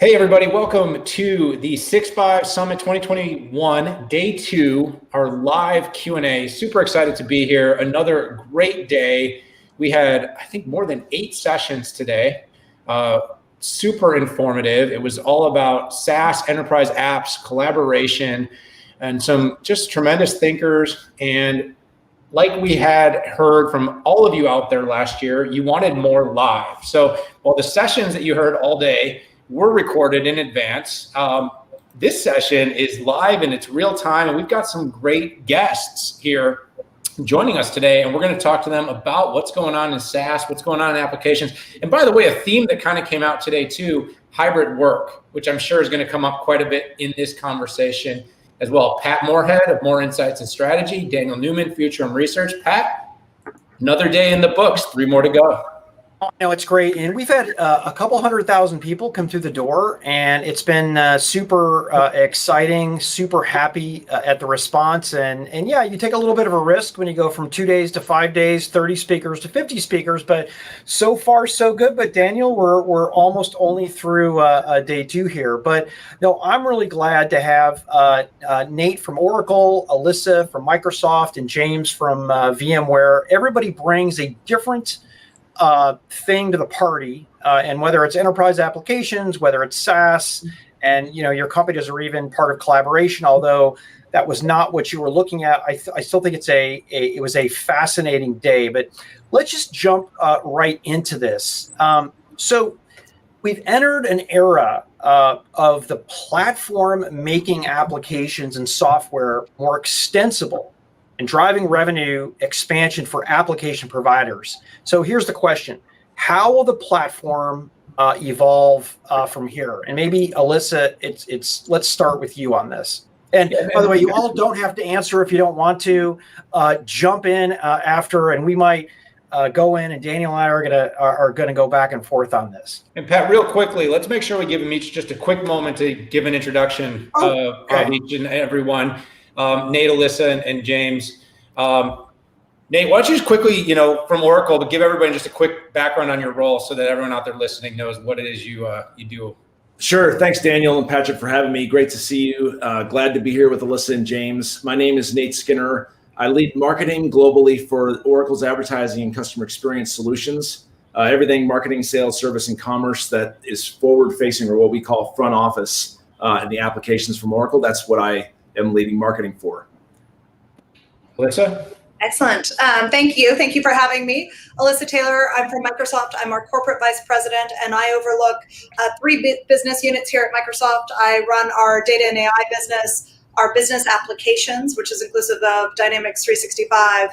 Hey everybody, welcome to the 6x Summit 2021, day 2, our live Q&A. Super excited to be here. Another great day. We had, I think, more than 8 sessions today. Super informative. It was all about SaaS, enterprise apps, collaboration, and some just tremendous thinkers. And like we had heard from all of you out there last year, you wanted more live. So while the sessions that you heard all day were recorded in advance, this session is live and it's real time, and we've got some great guests here joining us today, and we're going to talk to them about what's going on in SaaS, what's going on in applications. And by the way, a theme that kind of came out today too, hybrid work, which I'm sure is going to come up quite a bit in this conversation as well. Pat Moorhead of Moor Insights and Strategy, Daniel Newman, Futurum Research. Pat, another day in the books, 3 more to go. No, it's great. And we've had a couple 100,000 people come through the door, and it's been super exciting, super happy at the response. And yeah, you take a little bit of a risk when you go from 2 days to 5 days, 30 speakers to 50 speakers, but so far so good. But Daniel, we're almost only through day 2 here. But no, I'm really glad to have Nate from Oracle, Alysa from Microsoft, and James from VMware. Everybody brings a different thing to the party, and whether it's enterprise applications, whether it's SaaS, and your companies are even part of collaboration, although that was not what you were looking at. I still think it was a fascinating day. But let's just jump right into this. So we've entered an era of the platform making applications and software more extensible and driving revenue expansion for application providers. So here's the question: how will the platform evolve from here? And maybe Alysa, let's start with you on this. And by the way, you all don't have to answer if you don't want to. Jump in after, and we might go in, and Daniel and I are gonna go back and forth on this. And Pat, real quickly, let's make sure we give them each just a quick moment to give an introduction of each and everyone. Nate, Alysa, and James. Nate, why don't you just quickly, from Oracle, to give everybody just a quick background on your role so that everyone out there listening knows what it is you do. Sure. Thanks, Daniel and Patrick, for having me. Great to see you. Glad to be here with Alysa and James. My name is Nate Skinner. I lead marketing globally for Oracle's advertising and customer experience solutions. Everything marketing, sales, service, and commerce that is forward-facing, or what we call front office in the applications from Oracle. That's what I am leading marketing for. Alysa? Excellent. Thank you. Thank you for having me. Alysa Taylor, I'm from Microsoft. I'm our corporate vice president, and I overlook 3 business units here at Microsoft. I run our data and AI business, our business applications, which is inclusive of Dynamics 365,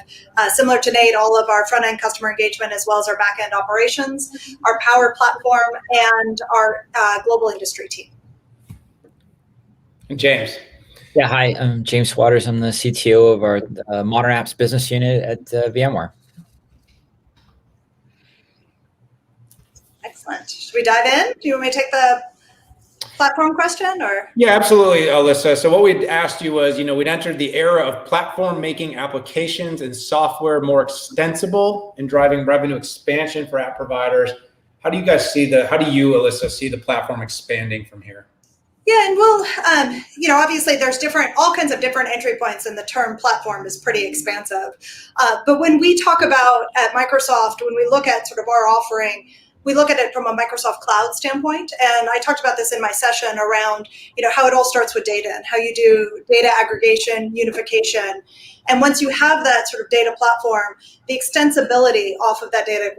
similar to Nate, all of our front-end customer engagement, as well as our back-end operations, our Power Platform, and our global industry team. And James? Yeah, hi, I'm James Waters. I'm the CTO of our Modern Apps business unit at VMware. Excellent. Should we dive in? Do you want me to take the platform question, or? Yeah, absolutely, Alysa. So what we'd asked you was, we'd entered the era of platform making applications and software more extensible and driving revenue expansion for app providers. How do you, Alysa, see the platform expanding from here? Yeah, and well, obviously there's all kinds of different entry points, and the term platform is pretty expansive. But when we talk about at Microsoft, when we look at sort of our offering, we look at it from a Microsoft Cloud standpoint. And I talked about this in my session around, how it all starts with data and how you do data aggregation, unification. And once you have that sort of data platform, the extensibility off of that data,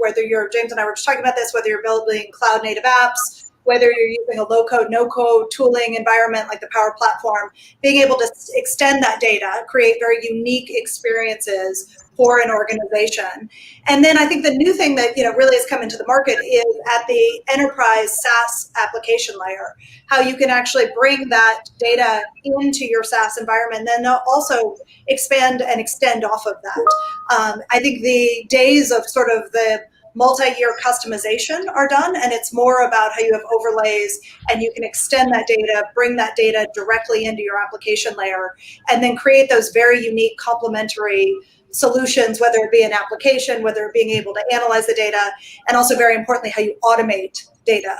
James and I were just talking about this, whether you're building cloud native apps, whether you're using a low-code, no-code tooling environment like the Power Platform, being able to extend that data, create very unique experiences for an organization. And then I think the new thing that really has come into the market is at the enterprise SaaS application layer, how you can actually bring that data into your SaaS environment, and then also expand and extend off of that. I think the days of sort of the multi-year customization are done, and it's more about how you have overlays and you can extend that data, bring that data directly into your application layer, and then create those very unique complementary solutions, whether it be an application, whether it being able to analyze the data, and also very importantly, how you automate data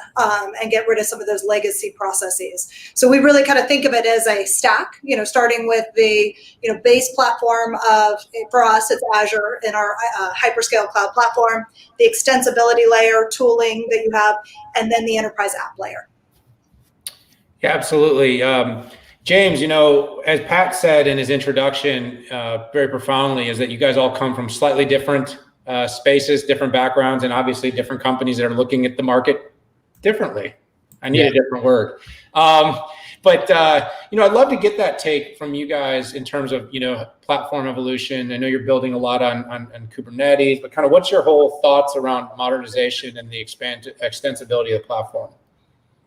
and get rid of some of those legacy processes. So we really kind of think of it as a stack, starting with the base platform of, for us, it's Azure in our hyperscale cloud platform, the extensibility layer tooling that you have, and then the enterprise app layer. Yeah, absolutely. James, as Pat said in his introduction, very profoundly, is that you guys all come from slightly different spaces, different backgrounds, and obviously different companies that are looking at the market differently. I need a different word. But I'd love to get that take from you guys in terms of, platform evolution. I know you're building a lot on Kubernetes, but kind of what's your whole thoughts around modernization and the extensibility of the platform?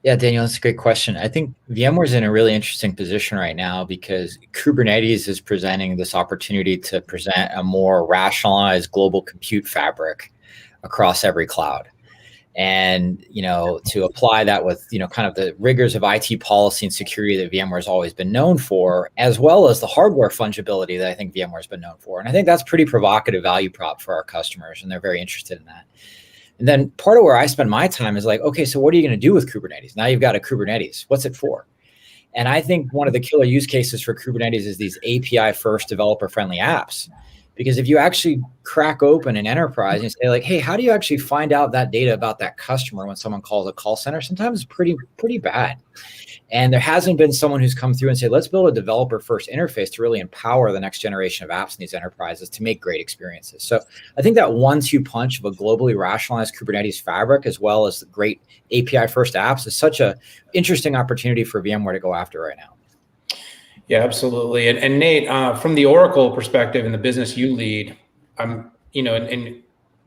Yeah, Daniel, that's a great question. I think VMware's in a really interesting position right now because Kubernetes is presenting this opportunity to present a more rationalized global compute fabric across every cloud. And, to apply that with, kind of the rigors of IT policy and security that VMware's always been known for, as well as the hardware fungibility that I think VMware's been known for. And I think that's pretty provocative value prop for our customers, and they're very interested in that. And then part of where I spend my time is like, okay, so what are you going to do with Kubernetes? Now you've got a Kubernetes. What's it for? And I think one of the killer use cases for Kubernetes is these API-first developer-friendly apps. Because if you actually crack open an enterprise and say like, hey, how do you actually find out that data about that customer when someone calls a call center? Sometimes it's pretty bad. And there hasn't been someone who's come through and said, let's build a developer-first interface to really empower the next generation of apps in these enterprises to make great experiences. So I think that 1-2 punch of a globally rationalized Kubernetes fabric, as well as the great API-first apps, is such an interesting opportunity for VMware to go after right now. Yeah, absolutely. And Nate, from the Oracle perspective and the business you lead, in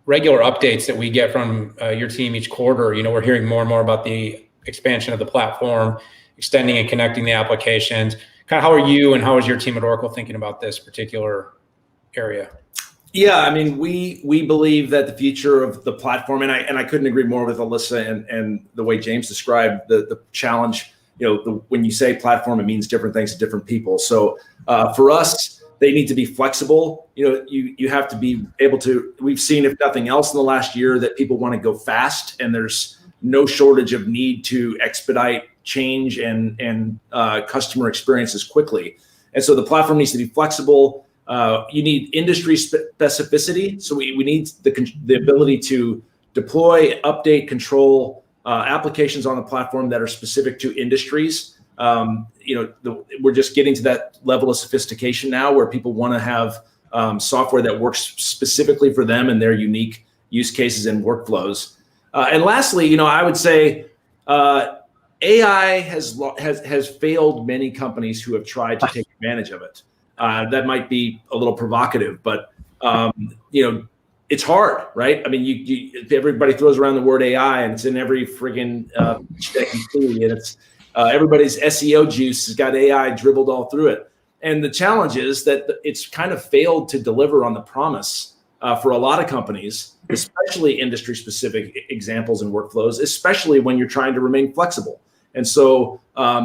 regular updates that we get from your team each quarter, we're hearing more and more about the expansion of the platform, extending and connecting the applications. Kind of how are you and how is your team at Oracle thinking about this particular area? Yeah, I mean, we believe that the future of the platform, and I couldn't agree more with Alysa and the way James described the challenge. When you say platform, it means different things to different people. So for us, they need to be flexible. You have to be able to. We've seen, if nothing else, in the last year that people want to go fast, and there's no shortage of need to expedite change and customer experiences quickly. And so the platform needs to be flexible. You need industry specificity. So we need the ability to deploy, update, control applications on the platform that are specific to industries. We're just getting to that level of sophistication now where people want to have software that works specifically for them and their unique use cases and workflows. And lastly, I would say AI has failed many companies who have tried to take advantage of it. That might be a little provocative, but it's hard, right? I mean, everybody throws around the word AI, and it's in every friggin' pitch deck you see, and it's everybody's SEO juice has got AI dribbled all through it. And the challenge is that it's kind of failed to deliver on the promise for a lot of companies, especially industry-specific examples and workflows, especially when you're trying to remain flexible. And so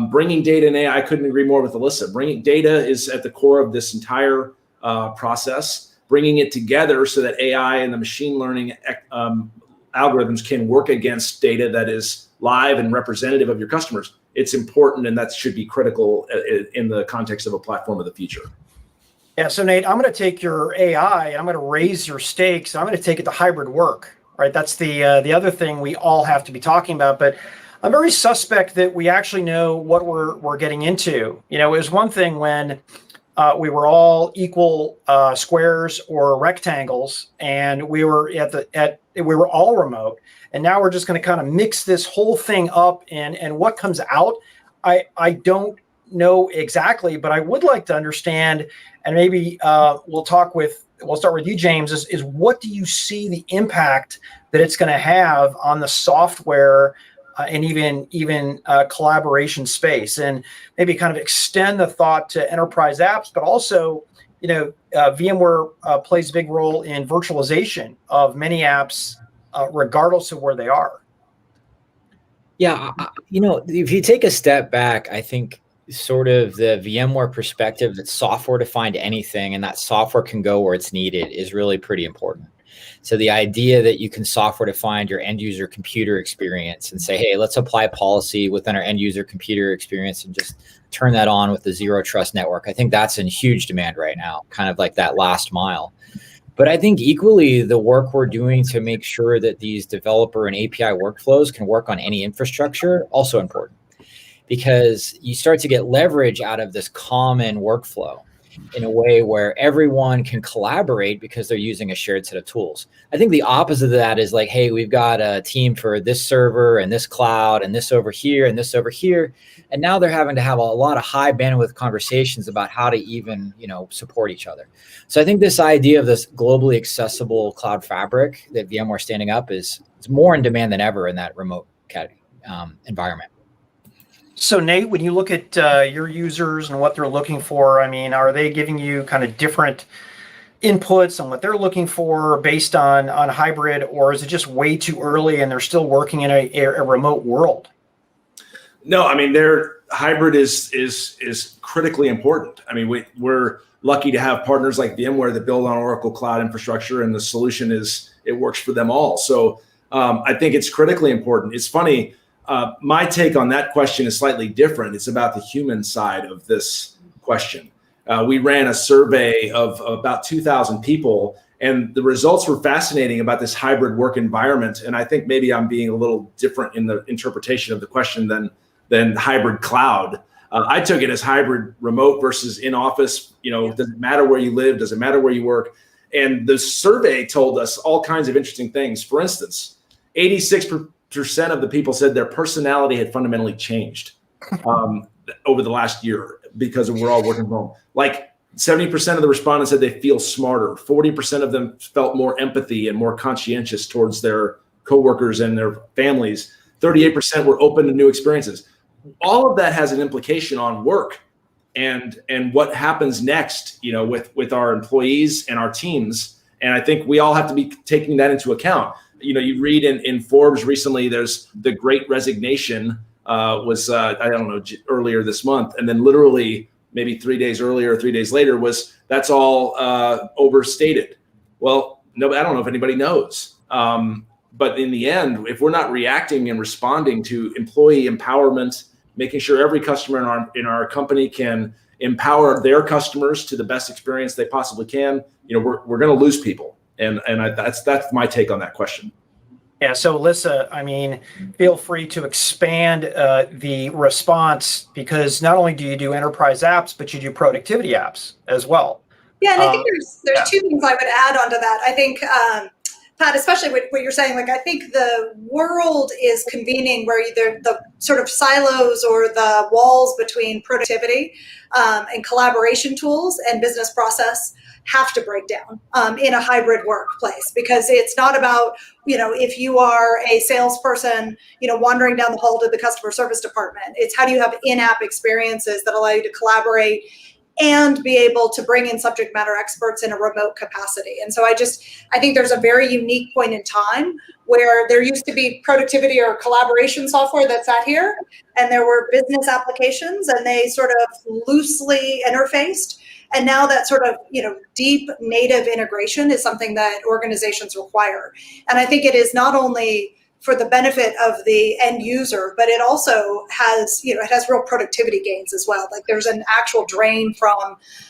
bringing data and AI, I couldn't agree more with Alysa. Bringing data is at the core of this entire process. Bringing it together so that AI and the machine learning algorithms can work against data that is live and representative of your customers. It's important, and that should be critical in the context of a platform of the future. Yeah, so Nate, I'm going to take your AI and I'm going to raise your stakes. I'm going to take it to hybrid work, right? That's the other thing we all have to be talking about. But I'm very suspect that we actually know what we're getting into. It was one thing when we were all equal squares or rectangles, and we were we were all remote. And now we're just going to kind of mix this whole thing up, and what comes out, I don't know exactly, but I would like to understand, and maybe we'll start with you, James, is what do you see the impact that it's going to have on the software and even collaboration space, and maybe kind of extend the thought to enterprise apps, but also, VMware plays a big role in virtualization of many apps, regardless of where they are. Yeah, if you take a step back, I think sort of the VMware perspective that software defined anything and that software can go where it's needed is really pretty important. So the idea that you can software define your end user computer experience and say, hey, let's apply policy within our end user computer experience and just turn that on with the zero trust network. I think that's in huge demand right now, kind of like that last mile. But I think equally the work we're doing to make sure that these developer and API workflows can work on any infrastructure, also important, because you start to get leverage out of this common workflow in a way where everyone can collaborate because they're using a shared set of tools. I think the opposite of that is like, hey, we've got a team for this server and this cloud and this over here and this over here. And now they're having to have a lot of high bandwidth conversations about how to even, support each other. So I think this idea of this globally accessible cloud fabric that VMware standing up is more in demand than ever in that remote environment. So Nate, when you look at your users and what they're looking for, I mean, are they giving you kind of different inputs on what they're looking for based on hybrid, or is it just way too early and they're still working in a remote world? No, I mean, their hybrid is critically important. I mean, we're lucky to have partners like VMware that build on Oracle Cloud infrastructure, and the solution it works for them all. So I think it's critically important. It's funny. My take on that question is slightly different. It's about the human side of this question. We ran a survey of about 2,000 people, and the results were fascinating about this hybrid work environment. And I think maybe I'm being a little different in the interpretation of the question than hybrid cloud. I took it as hybrid remote versus in office. Does it matter where you live? Does it matter where you work? And the survey told us all kinds of interesting things. For instance, 86% of the people said their personality had fundamentally changed over the last year because we're all working from home. Like 70% of the respondents said they feel smarter. 40% of them felt more empathy and more conscientious towards their coworkers and their families. 38% were open to new experiences. All of that has an implication on work and what happens next, with our employees and our teams. And I think we all have to be taking that into account. You read in Forbes recently, there's the Great Resignation was, earlier this month. And then literally maybe 3 days earlier, 3 days later that's all overstated. Well, no, I don't know if anybody knows. But in the end, if we're not reacting and responding to employee empowerment, making sure every customer in our company can empower their customers to the best experience they possibly can, we're going to lose people. And that's my take on that question. Yeah. So Alysa, I mean, feel free to expand the response, because not only do you do enterprise apps, but you do productivity apps as well. Yeah, and I think there's two things I would add onto that. I think, Pat, especially what you're saying, I think the world is convening where either the sort of silos or the walls between productivity and collaboration tools and business process have to break down in a hybrid workplace, because it's not about, if you are a salesperson, wandering down the hall to the customer service department. It's how do you have in-app experiences that allow you to collaborate and be able to bring in subject matter experts in a remote capacity. And so I think there's a very unique point in time where there used to be productivity or collaboration software that sat here, and there were business applications, and they sort of loosely interfaced. And now that sort of, deep native integration is something that organizations require. And I think it is not only for the benefit of the end user, but it also has, it has real productivity gains as well. Like there's an actual drain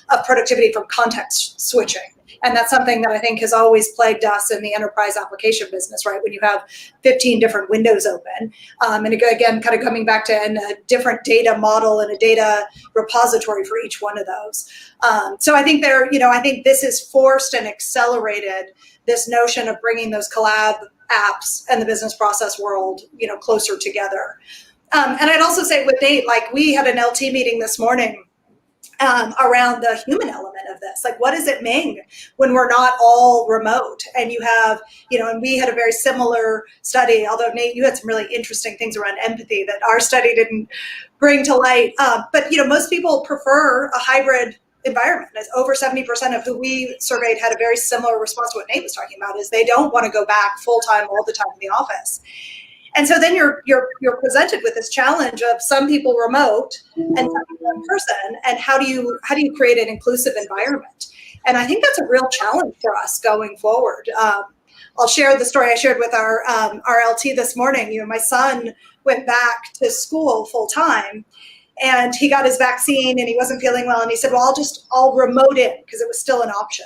of productivity from context switching. And that's something that I think has always plagued us in the enterprise application business, right? When you have 15 different windows open. And again, kind of coming back to a different data model and a data repository for each one of those. So I think I think this is forced and accelerated this notion of bringing those collab apps and the business process world, closer together. And I'd also say with Nate, we had an LT meeting this morning around the human element of this. What does it mean when we're not all remote? And you have, and we had a very similar study, although Nate, you had some really interesting things around empathy that our study didn't bring to light. But, most people prefer a hybrid environment. As over 70% of who we surveyed had a very similar response to what Nate was talking about, is they don't want to go back full time all the time in the office. And so then you're presented with this challenge of some people remote and some people in person, and how do you create an inclusive environment? And I think that's a real challenge for us going forward. I'll share the story I shared with our LT this morning. My son went back to school full time, and he got his vaccine, and he wasn't feeling well, and he said, "Well, I'll remote in," because it was still an option.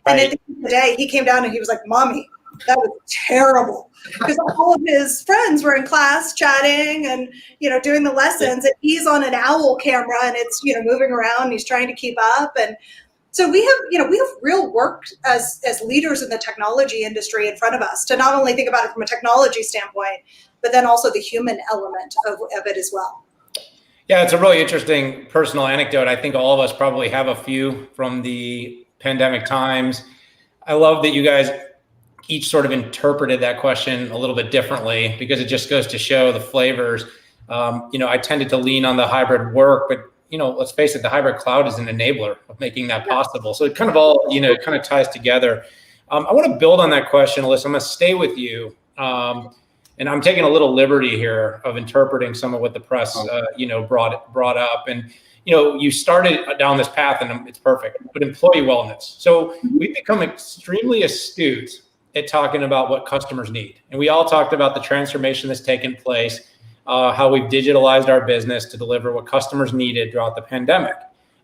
And at the end of the day, he came down and he was like, "Mommy, that was terrible," because all of his friends were in class chatting and doing the lessons, and he's on an owl camera, and it's moving around, and he's trying to keep up. And so we have real work as leaders in the technology industry in front of us to not only think about it from a technology standpoint, but then also the human element of it as well. Yeah, it's a really interesting personal anecdote. I think all of us probably have a few from the pandemic times. I love that you guys each sort of interpreted that question a little bit differently, because it just goes to show the flavors. I tended to lean on the hybrid work, but let's face it, the hybrid cloud is an enabler of making that possible. So it kind of all, kind of ties together. I want to build on that question, Alysa. I'm going to stay with you. And I'm taking a little liberty here of interpreting some of what the press, brought up. And, you started down this path, and it's perfect, but employee wellness. So we've become extremely astute at talking about what customers need. And we all talked about the transformation that's taken place, how we've digitalized our business to deliver what customers needed throughout the pandemic.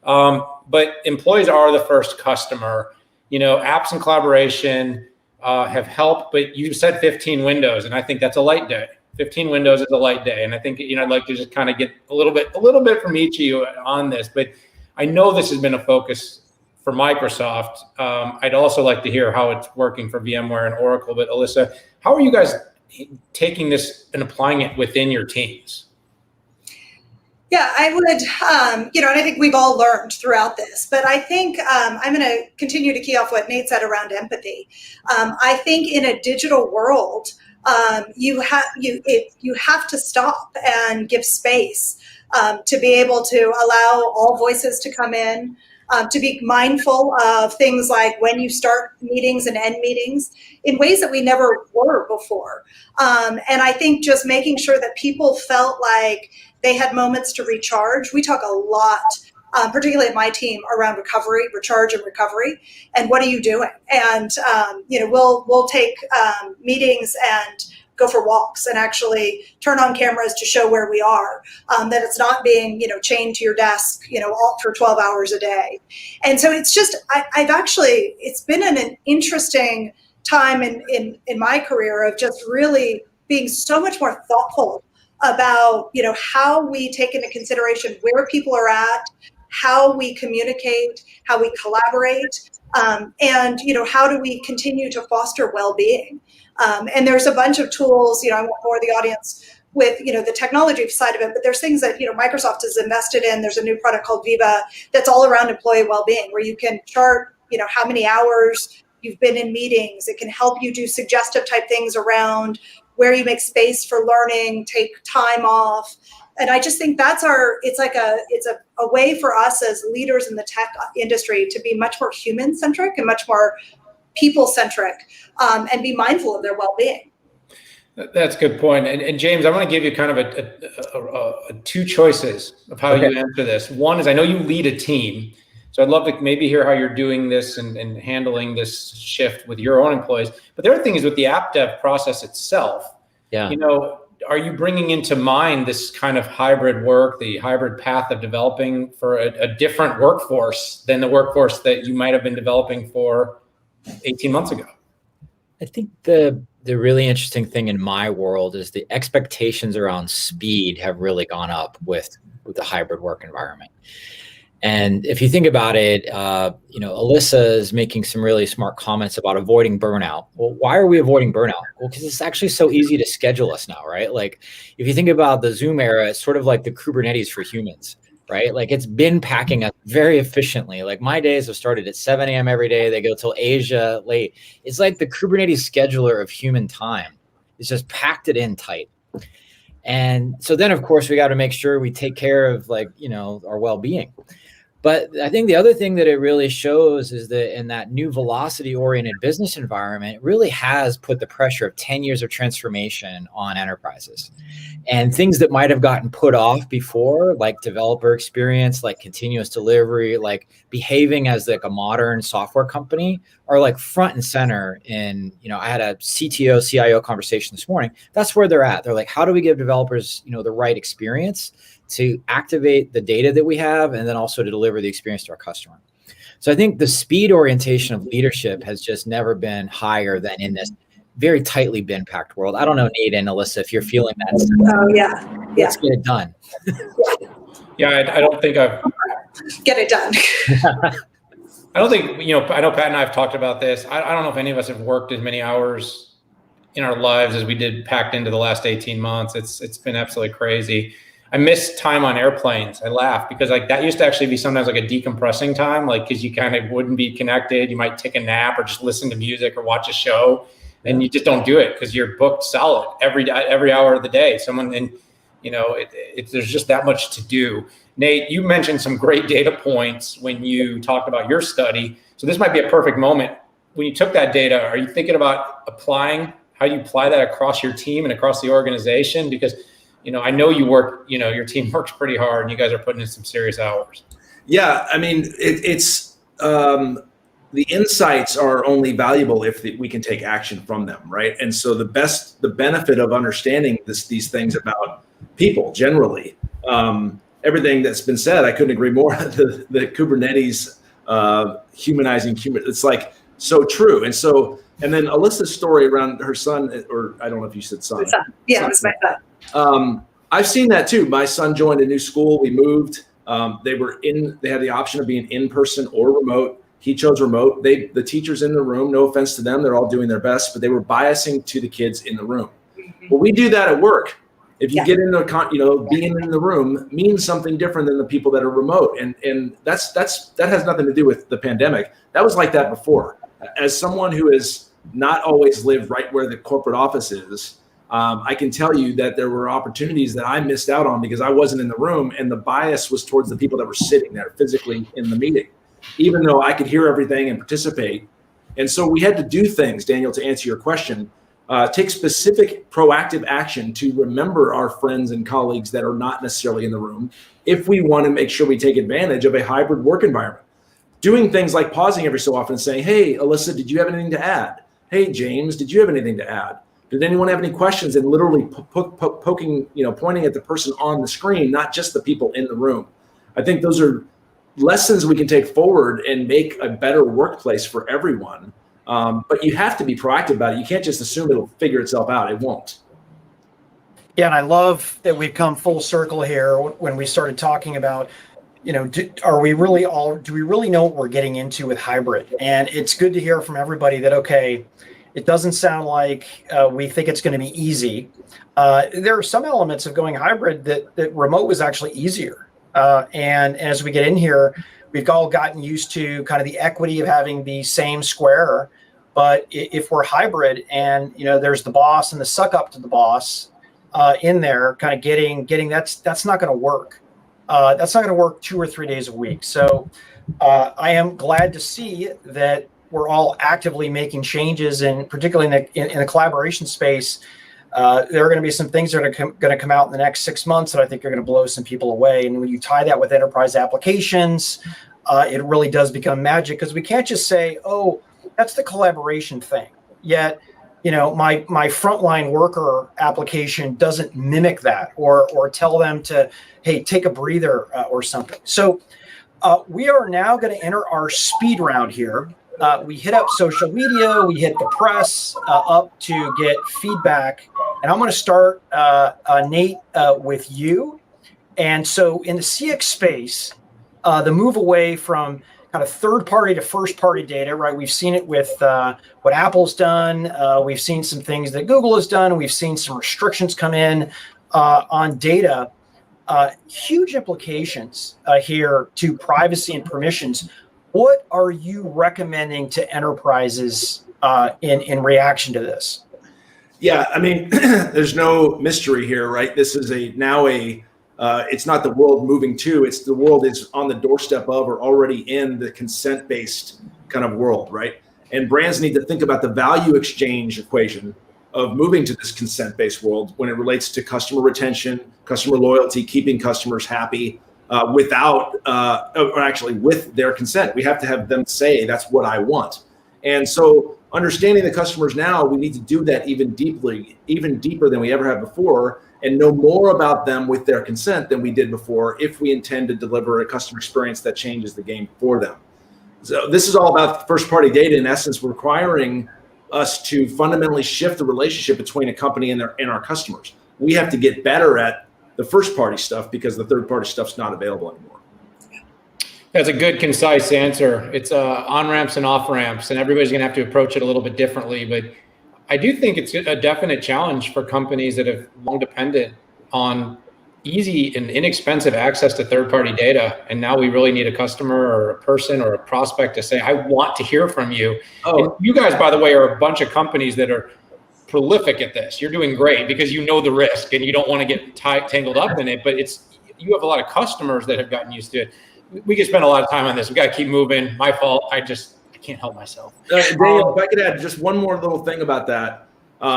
But employees are the first customer. Apps and collaboration have helped, but you said 15 windows, and I think that's a light day. 15 windows is a light day. And I think, I'd like to just kind of get a little bit from each of you on this, but I know this has been a focus for Microsoft. I'd also like to hear how it's working for VMware and Oracle. But Alysa, how are you guys taking this and applying it within your teams? Yeah, I would, and I think we've all learned throughout this, but I think I'm going to continue to key off what Nate said around empathy. I think in a digital world, you have to stop and give space to be able to allow all voices to come in, to be mindful of things like when you start meetings and end meetings in ways that we never were before. And I think just making sure that people felt like they had moments to recharge. We talk a lot, particularly at my team, around recovery, recharge and recovery. And what are you doing? And, we'll take meetings and go for walks and actually turn on cameras to show where we are, that it's not being, chained to your desk, all for 12 hours a day. And so it's just, it's been an interesting time in my career of just really being so much more thoughtful about, how we take into consideration where people are at, how we communicate, how we collaborate, and, how do we continue to foster well-being. And there's a bunch of tools, I want more of the audience with, the technology side of it, but there's things that, Microsoft has invested in. There's a new product called Viva that's all around employee well-being, where you can chart, how many hours you've been in meetings. It can help you do suggestive type things around where you make space for learning, take time off. And I just think it's a way for us as leaders in the tech industry to be much more human centric and much more people centric, and be mindful of their well-being. That's a good point. And James, I want to give you kind of a two choices of how you answer this. One is, I know you lead a team, so I'd love to maybe hear how you're doing this and handling this shift with your own employees. But the other thing is with the app dev process itself. Yeah. Are you bringing into mind this kind of hybrid work, the hybrid path of developing for a different workforce than the workforce that you might have been developing for 18 months ago? I think the really interesting thing in my world is the expectations around speed have really gone up with the hybrid work environment. And if you think about it, Alysa is making some really smart comments about avoiding burnout. Well, why are we avoiding burnout? Well, because it's actually so easy to schedule us now, right? Like if you think about the Zoom era, it's sort of like the Kubernetes for humans, right? Like it's been packing us very efficiently. Like my days have started at 7 a.m. every day. They go till Asia late. It's like the Kubernetes scheduler of human time. It's just packed it in tight. And so then, of course, we got to make sure we take care of our well-being. But I think the other thing that it really shows is that in that new velocity-oriented business environment, it really has put the pressure of 10 years of transformation on enterprises. And things that might have gotten put off before, like developer experience, like continuous delivery, like behaving as like a modern software company, are like front and center in, I had a CTO, CIO conversation this morning. That's where they're at. They're like, how do we give developers, the right experience to activate the data that we have, and then also to deliver the experience to our customer? So I think the speed orientation of leadership has just never been higher than in this very tightly bin-packed world. I don't know, Nate and Alysa, if you're feeling that. Oh, yeah. Let's get it done. Yeah, I don't think I've Get it done. I don't think, I know Pat and I have talked about this. I don't know if any of us have worked as many hours in our lives as we did packed into the last 18 months. It's been absolutely crazy. I miss time on airplanes. I laugh because like that used to actually be sometimes like a decompressing time, like because you kind of wouldn't be connected. You might take a nap or just listen to music or watch a show, and you just don't do it because you're booked solid every hour of the day. There's just that much to do. Nate, you mentioned some great data points when you talked about your study. So this might be a perfect moment. When you took that data, are you thinking about applying? How do you apply that across your team and across the organization? Because I know you work, your team works pretty hard and you guys are putting in some serious hours. Yeah, I mean, it's the insights are only valuable if we can take action from them, right? And so the benefit of understanding these things about people generally, everything that's been said, I couldn't agree more. The Kubernetes humanizing, it's like so true. And then Alyssa's story around her son, or I don't know if you said son. Yeah, it was my son. I've seen that too. My son joined a new school. We moved. They had the option of being in person or remote. He chose remote. The teachers in the room, no offense to them, they're all doing their best, but they were biasing to the kids in the room. Well, we do that at work. If you get into being in the room means something different than the people that are remote. And that has nothing to do with the pandemic. That was like that before. As someone who has not always lived right where the corporate office is, I can tell you that there were opportunities that I missed out on because I wasn't in the room, and the bias was towards the people that were sitting there physically in the meeting, even though I could hear everything and participate. And so we had to do things, Daniel, to answer your question, take specific proactive action to remember our friends and colleagues that are not necessarily in the room if we want to make sure we take advantage of a hybrid work environment. Doing things like pausing every so often and saying, hey, Alysa, did you have anything to add? Hey, James, did you have anything to add? Did anyone have any questions? And literally poking, pointing at the person on the screen, not just the people in the room. I think those are lessons we can take forward and make a better workplace for everyone. But you have to be proactive about it. You can't just assume it'll figure itself out. It won't. Yeah, and I love that we've come full circle here when we started talking about, do we really know what we're getting into with hybrid? And it's good to hear from everybody that, okay, it doesn't sound like we think it's going to be easy. There are some elements of going hybrid that remote was actually easier. And as we get in here, we've all gotten used to kind of the equity of having the same square. But if we're hybrid and, there's the boss and the suck up to the boss in there, kind of getting that's not going to work. That's not going to work 2 or 3 days a week. So I am glad to see that we're all actively making changes, and particularly in the collaboration space, there are going to be some things that are going to come out in the next 6 months that I think are going to blow some people away. And when you tie that with enterprise applications, it really does become magic, because we can't just say, oh, that's the collaboration thing. Yet, my frontline worker application doesn't mimic that or tell them to, hey, take a breather or something. So we are now going to enter our speed round here. We hit up social media, we hit the press up to get feedback. And I'm going to start, Nate, with you. And so in the CX space, the move away from kind of third-party to first-party data, right? We've seen it with what Apple's done. We've seen some things that Google has done. We've seen some restrictions come in on data. Huge implications here to privacy and permissions. What are you recommending to enterprises in reaction to this? Yeah, I mean, there's no mystery here, right? This is now a It's not the world moving to, it's the world is on the doorstep of or already in the consent-based kind of world, right? And brands need to think about the value exchange equation of moving to this consent-based world when it relates to customer retention, customer loyalty, keeping customers happy with their consent. We have to have them say, that's what I want. And so understanding the customers now, we need to do that even deeper than we ever have before, and know more about them with their consent than we did before if we intend to deliver a customer experience that changes the game for them. So this is all about first-party data, in essence, requiring us to fundamentally shift the relationship between a company and our customers. We have to get better at the first-party stuff because the third-party stuff's not available anymore. That's a good, concise answer. It's on-ramps and off-ramps, and everybody's going to have to approach it a little bit differently. But I do think it's a definite challenge for companies that have long depended on easy and inexpensive access to third-party data. And now we really need a customer or a person or a prospect to say, I want to hear from you. Oh. And you guys, by the way, are a bunch of companies that are prolific at this. You're doing great because you know the risk and you don't want to get tangled up in it. But you have a lot of customers that have gotten used to it. We could spend a lot of time on this. We got to keep moving. My fault. I can't help myself. Daniel, if I could add just one more little thing about that. We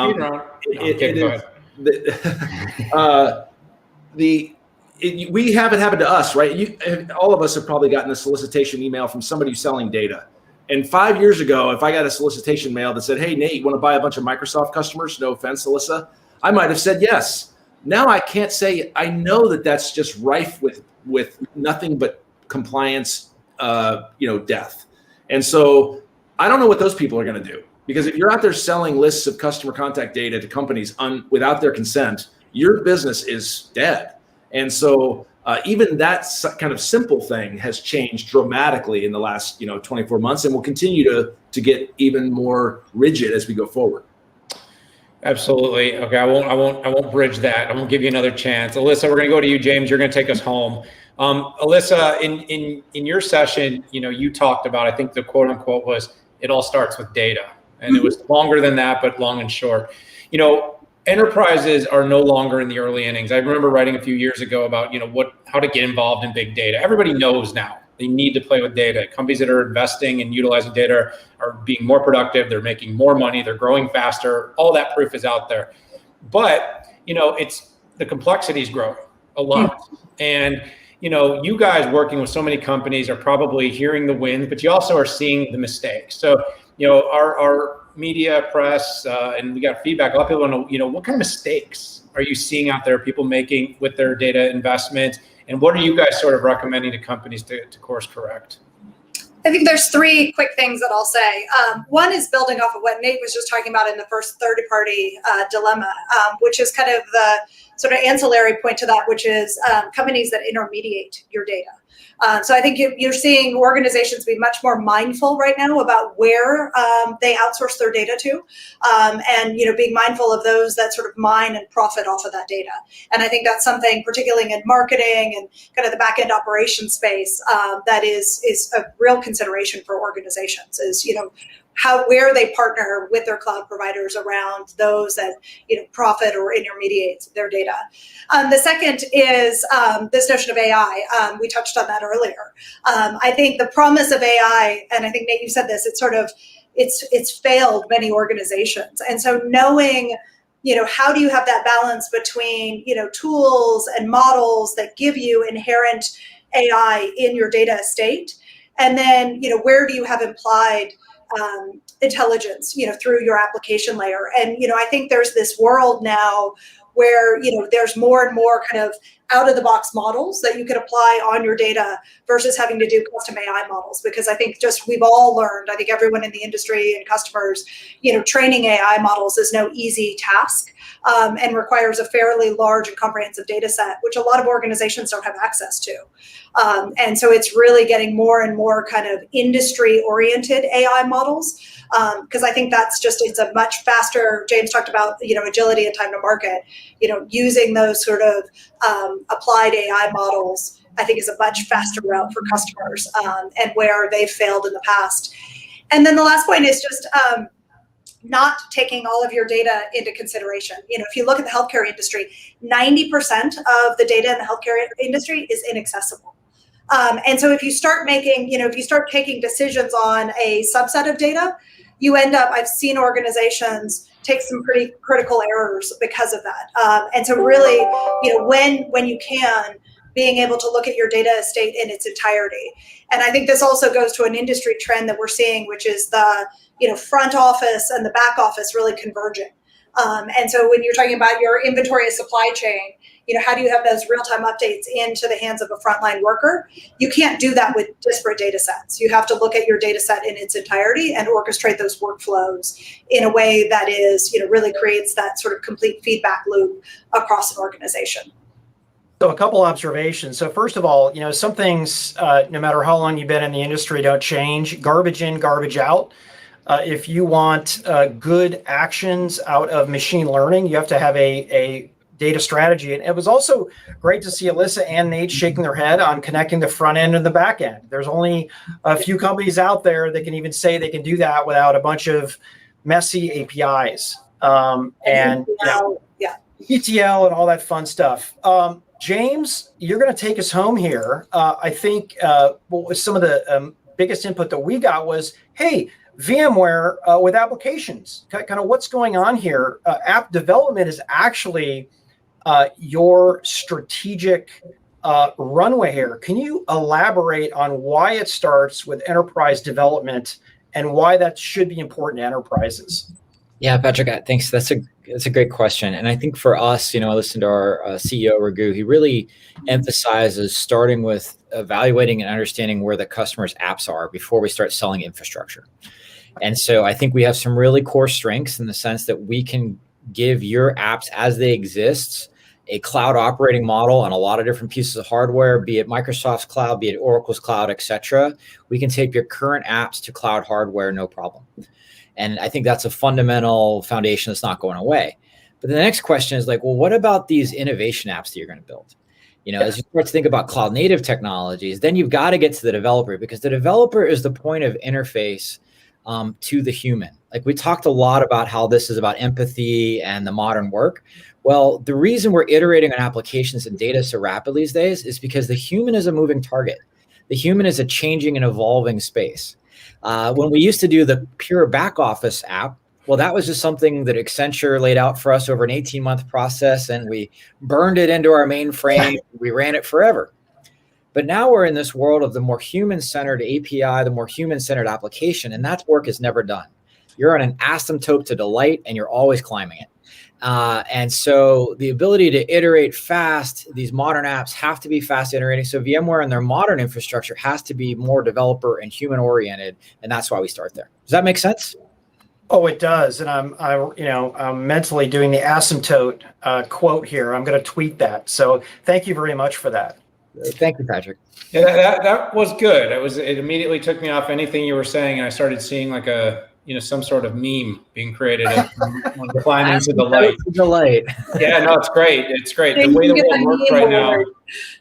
have it happen to us, right? All of us have probably gotten a solicitation email from somebody who's selling data. And 5 years ago, if I got a solicitation mail that said, hey, Nate, you want to buy a bunch of Microsoft customers? No offense, Alysa. I might have said yes. Now I can't say, I know that that's just rife with nothing but compliance, death. And so I don't know what those people are going to do, because if you're out there selling lists of customer contact data to companies without their consent, your business is dead. And so even that kind of simple thing has changed dramatically in the last 24 months, and will continue to get even more rigid as we go forward. Absolutely. Okay, I won't bridge that. I won't give you another chance. Alysa, we're going to go to you. James, you're going to take us home. Alysa, in your session, you talked about, I think the quote unquote was, it all starts with data, and it was longer than that, but long and short. Enterprises are no longer in the early innings. I remember writing a few years ago about, how to get involved in big data. Everybody knows now they need to play with data. Companies that are investing and utilizing data are being more productive. They're making more money. They're growing faster. All that proof is out there. But, it's the complexities growing a lot. And, you guys working with so many companies are probably hearing the wins, but you also are seeing the mistakes. So, our media, press, and we got feedback. A lot of people want to know, what kind of mistakes are you seeing out there, people making with their data investment? And what are you guys sort of recommending to companies to course correct? I think there's three quick things that I'll say. One is building off of what Nate was just talking about in the first third-party dilemma, which is kind of the sort of ancillary point to that, which is companies that intermediate your data. So I think you're seeing organizations be much more mindful right now about where they outsource their data to, and being mindful of those that sort of mine and profit off of that data. And I think that's something, particularly in marketing and kind of the back end operations space, that is a real consideration for organizations. Is where they partner with their cloud providers around those that profit or intermediate their data. The second is this notion of AI. We touched on that earlier. I think the promise of AI, and I think Nate, you said this, it's failed many organizations. And so knowing how do you have that balance between tools and models that give you inherent AI in your data estate, and then where do you have implied intelligence, through your application layer. And, I think there's this world now where, there's more and more kind of out of the box models that you could apply on your data versus having to do custom AI models. Because I think we've all learned, I think everyone in the industry and customers, training AI models is no easy task, and requires a fairly large and comprehensive data set, which a lot of organizations don't have access to. And so it's really getting more and more kind of industry oriented AI models. Because I think it's a much faster, James talked about, agility and time to market, using those sort of applied AI models, I think is a much faster route for customers, and where they've failed in the past. And then the last point is just, not taking all of your data into consideration. If you look at the healthcare industry, 90% of the data in the healthcare industry is inaccessible. And so if you start taking decisions on a subset of data, you end up, I've seen organizations take some pretty critical errors because of that. And so really, when you can, being able to look at your data estate in its entirety. And I think this also goes to an industry trend that we're seeing, which is the front office and the back office really converging. And so when you're talking about your inventory and supply chain, how do you have those real-time updates into the hands of a frontline worker? You can't do that with disparate data sets. You have to look at your data set in its entirety and orchestrate those workflows in a way that is, really creates that sort of complete feedback loop across an organization. So a couple observations. So first of all, some things, no matter how long you've been in the industry, don't change. Garbage in, garbage out. If you want good actions out of machine learning, you have to have a data strategy. And it was also great to see Alysa and Nate shaking their head on connecting the front end and the back end. There's only a few companies out there that can even say they can do that without a bunch of messy APIs and ETL and all that fun stuff. James, you're going to take us home here. I think some of the biggest input that we got was, hey, VMware with applications, kind of what's going on here. App development is actually your strategic runway here. Can you elaborate on why it starts with enterprise development and why that should be important to enterprises? Yeah, Patrick, thanks. That's a great question. And I think for us, I listened to our CEO, Raghu, he really emphasizes starting with evaluating and understanding where the customer's apps are before we start selling infrastructure. And so I think we have some really core strengths in the sense that we can give your apps as they exist a cloud operating model on a lot of different pieces of hardware, be it Microsoft's cloud, be it Oracle's cloud, et cetera. We can take your current apps to cloud hardware, no problem. And I think that's a fundamental foundation that's not going away. But the next question is like, well, what about these innovation apps that you're going to build? As you start to think about cloud native technologies, then you've got to get to the developer, because the developer is the point of interface to the human. Like we talked a lot about how this is about empathy and the modern work. Well, the reason we're iterating on applications and data so rapidly these days is because the human is a moving target. The human is a changing and evolving space. When we used to do the pure back office app, well, that was just something that Accenture laid out for us over an 18-month process, and we burned it into our mainframe. We ran it forever. But now we're in this world of the more human-centered API, the more human-centered application, and that work is never done. You're on an asymptote to delight, and you're always climbing it. And so the ability to iterate fast, these modern apps have to be fast iterating. So VMware and their modern infrastructure has to be more developer and human oriented. And that's why we start there. Does that make sense? Oh, it does. And I'm mentally doing the asymptote quote here. I'm going to tweet that. So thank you very much for that. Thank you, Patrick. Yeah, that was good. It immediately took me off anything you were saying. And I started seeing like some sort of meme being created of climbing to the light. Yeah, no, it's great. It's great. The way the world works right now.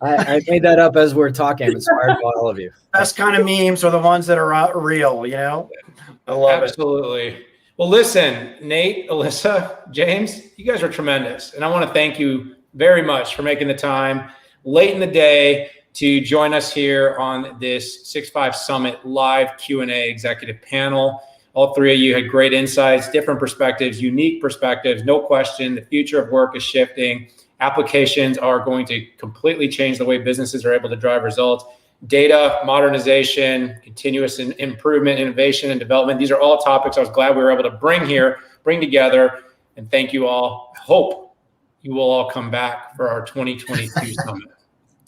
I made that up as we're talking. I'm inspired by all of you. Best kind of memes are the ones that are real, I love it. Absolutely. Well, listen, Nate, Alysa, James, you guys are tremendous. And I want to thank you very much for making the time late in the day to join us here on this 6.5 Summit live Q&A executive panel. All three of you had great insights, different perspectives, unique perspectives, no question. The future of work is shifting. Applications are going to completely change the way businesses are able to drive results. Data, modernization, continuous improvement, innovation, and development. These are all topics I was glad we were able to bring together. And thank you all. I hope you will all come back for our 2022 Summit.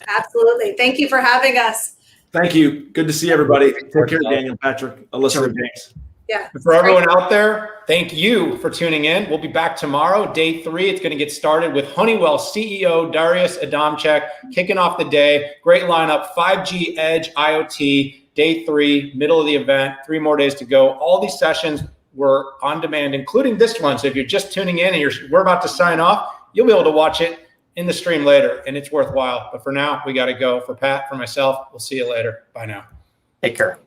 Absolutely. Thank you for having us. Thank you. Good to see everybody. Take care, Daniel, Patrick, Alysa, and James. Yeah. For everyone out there, thank you for tuning in. We'll be back tomorrow, day 3. It's going to get started with Honeywell CEO Darius Adamczyk kicking off the day. Great lineup, 5G Edge IoT, day 3, middle of the event, 3 more days to go. All these sessions were on demand, including this one. So if you're just tuning in and we're about to sign off, you'll be able to watch it in the stream later, and it's worthwhile. But for now, we got to go. For Pat, for myself, we'll see you later. Bye now. Take care.